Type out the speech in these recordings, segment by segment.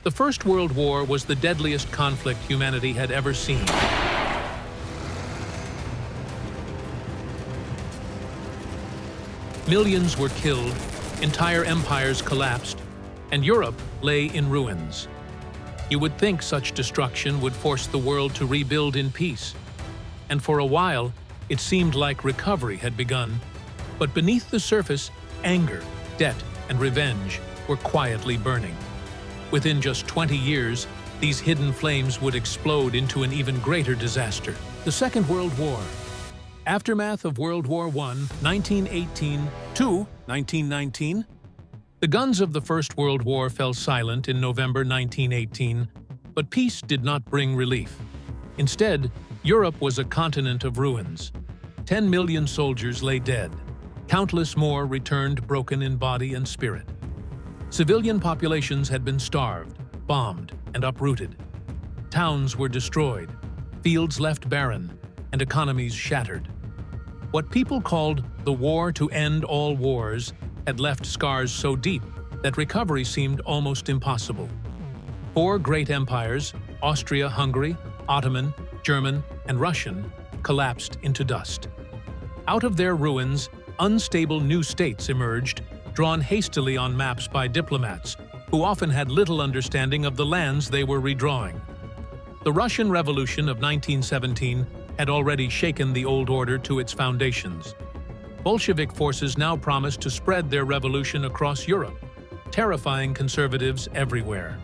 The First World War was the deadliest conflict humanity had ever seen. Millions were killed, entire empires collapsed, and Europe lay in ruins. You would think such destruction would force the world to rebuild in peace. And for a while, it seemed like recovery had begun. But beneath the surface, anger, debt, and revenge were quietly burning. Within just 20 years, these hidden flames would explode into an even greater disaster. The Second World War. Aftermath of World War I, 1918 to 1919. The guns of the First World War fell silent in November 1918, but peace did not bring relief. Instead, Europe was a continent of ruins. 10 million soldiers lay dead. Countless more returned broken in body and spirit. Civilian populations had been starved, bombed, and uprooted. Towns were destroyed, fields left barren, and economies shattered. What people called the war to end all wars had left scars so deep that recovery seemed almost impossible. Four great empires, Austria-Hungary, Ottoman, German, and Russian, collapsed into dust. Out of their ruins, unstable new states emerged, drawn hastily on maps by diplomats, who often had little understanding of the lands they were redrawing. The Russian Revolution of 1917 had already shaken the old order to its foundations. Bolshevik forces now promised to spread their revolution across Europe, terrifying conservatives everywhere.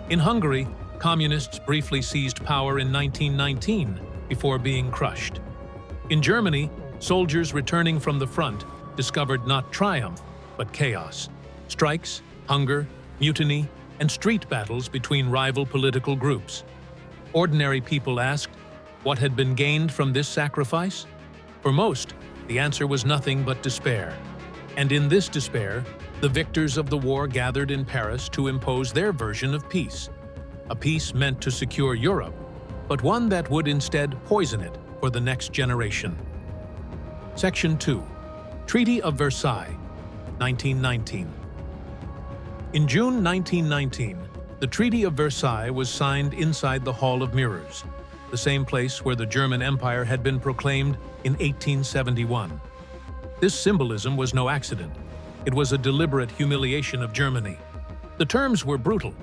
In Hungary, communists briefly seized power in 1919 before being crushed. In Germany, soldiers returning from the front discovered not triumph, but chaos. Strikes, hunger, mutiny, and street battles between rival political groups. Ordinary people asked, what had been gained from this sacrifice? For most, the answer was nothing but despair. And in this despair, the victors of the war gathered in Paris to impose their version of peace. A peace meant to secure Europe, but one that would instead poison it for the next generation. Section 2. Treaty of Versailles, 1919. In June 1919, the Treaty of Versailles was signed inside the Hall of Mirrors, the same place where the German Empire had been proclaimed in 1871. This symbolism was no accident. It was a deliberate humiliation of Germany. The terms were brutal.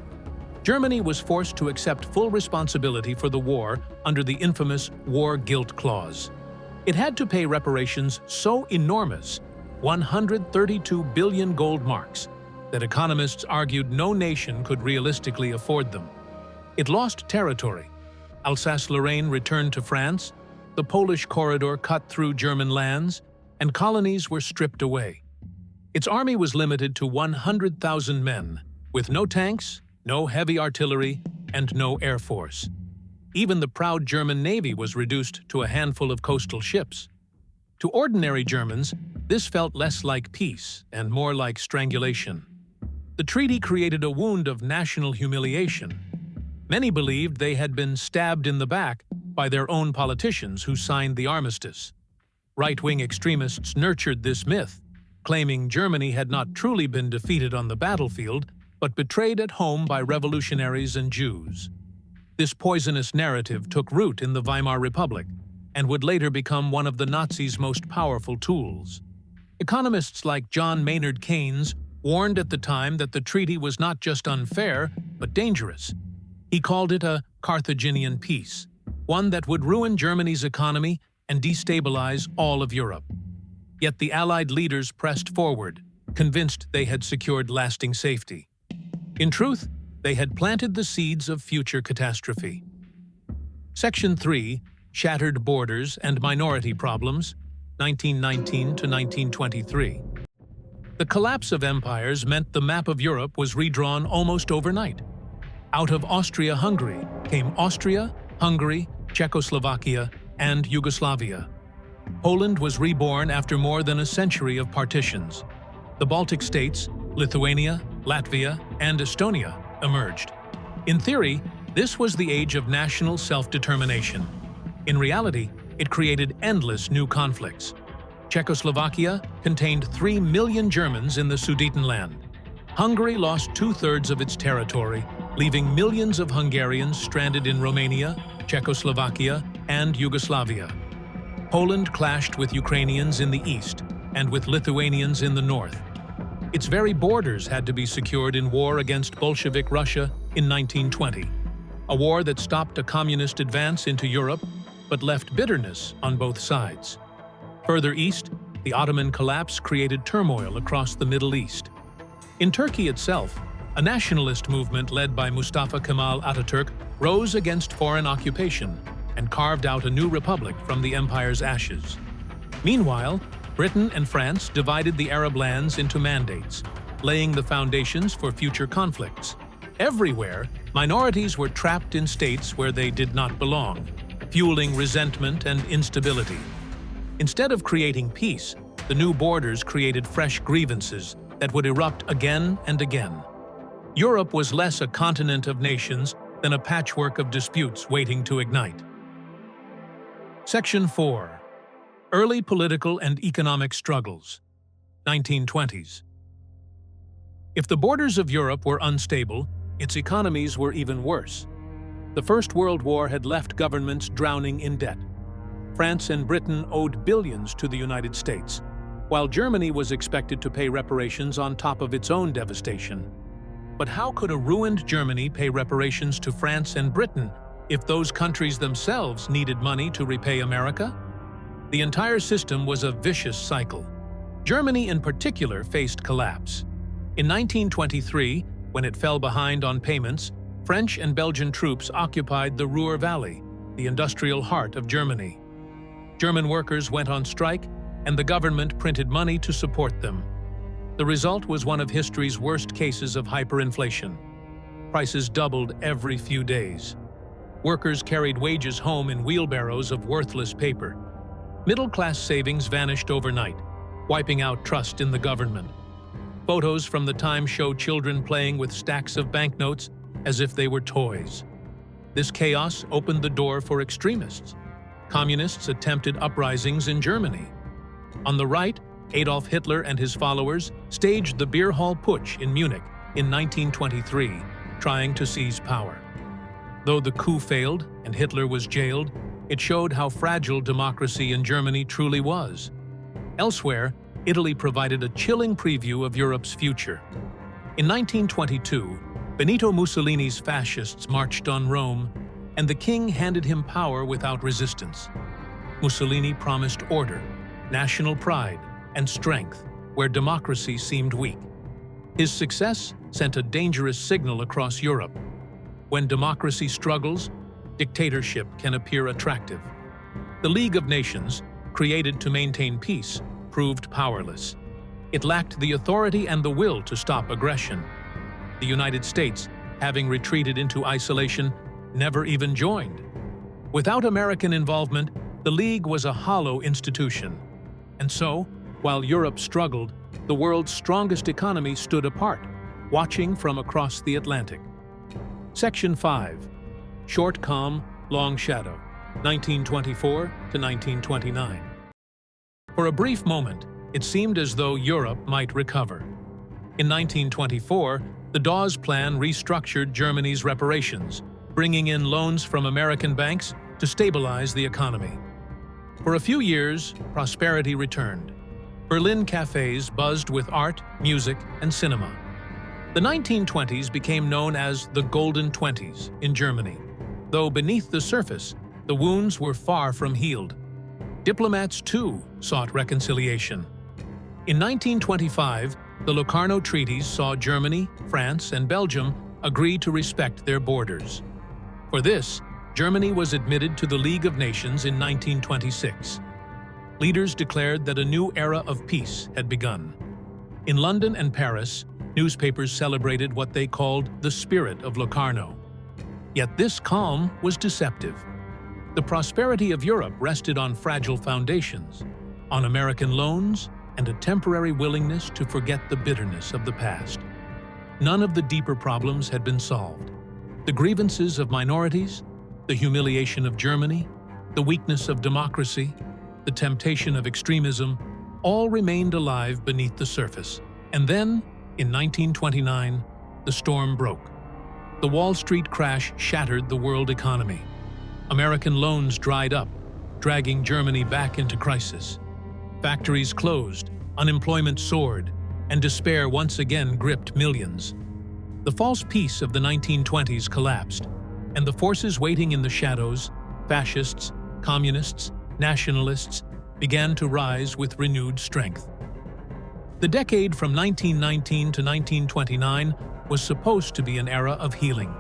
Germany was forced to accept full responsibility for the war under the infamous War Guilt Clause. It had to pay reparations so enormous, 132 billion gold marks, that economists argued no nation could realistically afford them. It lost territory. Alsace-Lorraine returned to France, the Polish corridor cut through German lands, and colonies were stripped away. Its army was limited to 100,000 men, with no tanks, no heavy artillery, and no air force. Even the proud German navy was reduced to a handful of coastal ships. To ordinary Germans, this felt less like peace and more like strangulation. The treaty created a wound of national humiliation. Many believed they had been stabbed in the back by their own politicians who signed the armistice. Right-wing extremists nurtured this myth, claiming Germany had not truly been defeated on the battlefield, but betrayed at home by revolutionaries and Jews. This poisonous narrative took root in the Weimar Republic and would later become one of the Nazis' most powerful tools. Economists like John Maynard Keynes warned at the time that the treaty was not just unfair, but dangerous. He called it a Carthaginian peace, one that would ruin Germany's economy and destabilize all of Europe. Yet the Allied leaders pressed forward, convinced they had secured lasting safety. In truth, they had planted the seeds of future catastrophe. Section 3, Shattered Borders and Minority Problems, 1919 to 1923. The collapse of empires meant the map of Europe was redrawn almost overnight. Out of Austria-Hungary came Austria, Hungary, Czechoslovakia, and Yugoslavia. Poland was reborn after more than a century of partitions. The Baltic states, Lithuania, Latvia, and Estonia emerged. In theory, this was the age of national self-determination. In reality, it created endless new conflicts. Czechoslovakia contained 3 million Germans in the Sudetenland. Hungary lost 2/3 of its territory, leaving millions of Hungarians stranded in Romania, Czechoslovakia, and Yugoslavia. Poland clashed with Ukrainians in the east and with Lithuanians in the north. Its very borders had to be secured in war against Bolshevik Russia in 1920, a war that stopped a communist advance into Europe but left bitterness on both sides. Further east, the Ottoman collapse created turmoil across the Middle East. In Turkey itself, a nationalist movement led by Mustafa Kemal Atatürk rose against foreign occupation and carved out a new republic from the empire's ashes. Meanwhile, Britain and France divided the Arab lands into mandates, laying the foundations for future conflicts. Everywhere, minorities were trapped in states where they did not belong, fueling resentment and instability. Instead of creating peace, the new borders created fresh grievances that would erupt again and again. Europe was less a continent of nations than a patchwork of disputes waiting to ignite. Section 4. Early political and economic struggles. 1920s. If the borders of Europe were unstable, its economies were even worse. The First World War had left governments drowning in debt. France and Britain owed billions to the United States, while Germany was expected to pay reparations on top of its own devastation. But how could a ruined Germany pay reparations to France and Britain if those countries themselves needed money to repay America? The entire system was a vicious cycle. Germany in particular faced collapse. In 1923, when it fell behind on payments, French and Belgian troops occupied the Ruhr Valley, the industrial heart of Germany. German workers went on strike, and the government printed money to support them. The result was one of history's worst cases of hyperinflation. Prices doubled every few days. Workers carried wages home in wheelbarrows of worthless paper. Middle-class savings vanished overnight, wiping out trust in the government. Photos from the time show children playing with stacks of banknotes as if they were toys. This chaos opened the door for extremists. Communists attempted uprisings in Germany. On the right, Adolf Hitler and his followers staged the Beer Hall Putsch in Munich in 1923, trying to seize power. Though the coup failed and Hitler was jailed, it showed how fragile democracy in Germany truly was. Elsewhere, Italy provided a chilling preview of Europe's future. In 1922, Benito Mussolini's fascists marched on Rome, and the king handed him power without resistance. Mussolini promised order, national pride, and strength where democracy seemed weak. His success sent a dangerous signal across Europe. When democracy struggles, dictatorship can appear attractive. The League of Nations, created to maintain peace, proved powerless. It lacked the authority and the will to stop aggression. The United States, having retreated into isolation, never even joined. Without American involvement, the League was a hollow institution. And so, while Europe struggled, the world's strongest economy stood apart, watching from across the Atlantic. Section 5. Short Calm, Long Shadow, 1924 to 1929. For a brief moment, it seemed as though Europe might recover. In 1924, the Dawes Plan restructured Germany's reparations, bringing in loans from American banks to stabilize the economy. For a few years, prosperity returned. Berlin cafes buzzed with art, music, and cinema. The 1920s became known as the Golden Twenties in Germany, though beneath the surface, the wounds were far from healed. Diplomats, too, sought reconciliation. In 1925, the Locarno Treaties saw Germany, France, and Belgium agree to respect their borders. For this, Germany was admitted to the League of Nations in 1926. Leaders declared that a new era of peace had begun. In London and Paris, newspapers celebrated what they called the spirit of Locarno. Yet this calm was deceptive. The prosperity of Europe rested on fragile foundations, on American loans, and a temporary willingness to forget the bitterness of the past. None of the deeper problems had been solved. The grievances of minorities, the humiliation of Germany, the weakness of democracy, the temptation of extremism, all remained alive beneath the surface. And then, in 1929, the storm broke. The Wall Street crash shattered the world economy. American loans dried up, dragging Germany back into crisis. Factories closed, unemployment soared, and despair once again gripped millions. The false peace of the 1920s collapsed, and the forces waiting in the shadows, fascists, communists, nationalists, began to rise with renewed strength. The decade from 1919 to 1929 was supposed to be an era of healing.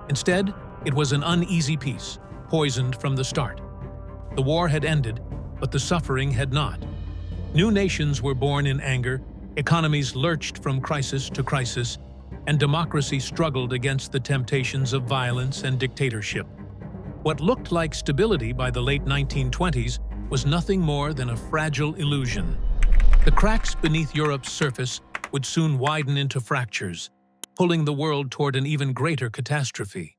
Instead, it was an uneasy peace, poisoned from the start. The war had ended, but the suffering had not. New nations were born in anger, economies lurched from crisis to crisis, and democracy struggled against the temptations of violence and dictatorship. What looked like stability by the late 1920s was nothing more than a fragile illusion. The cracks beneath Europe's surface would soon widen into fractures, pulling the world toward an even greater catastrophe.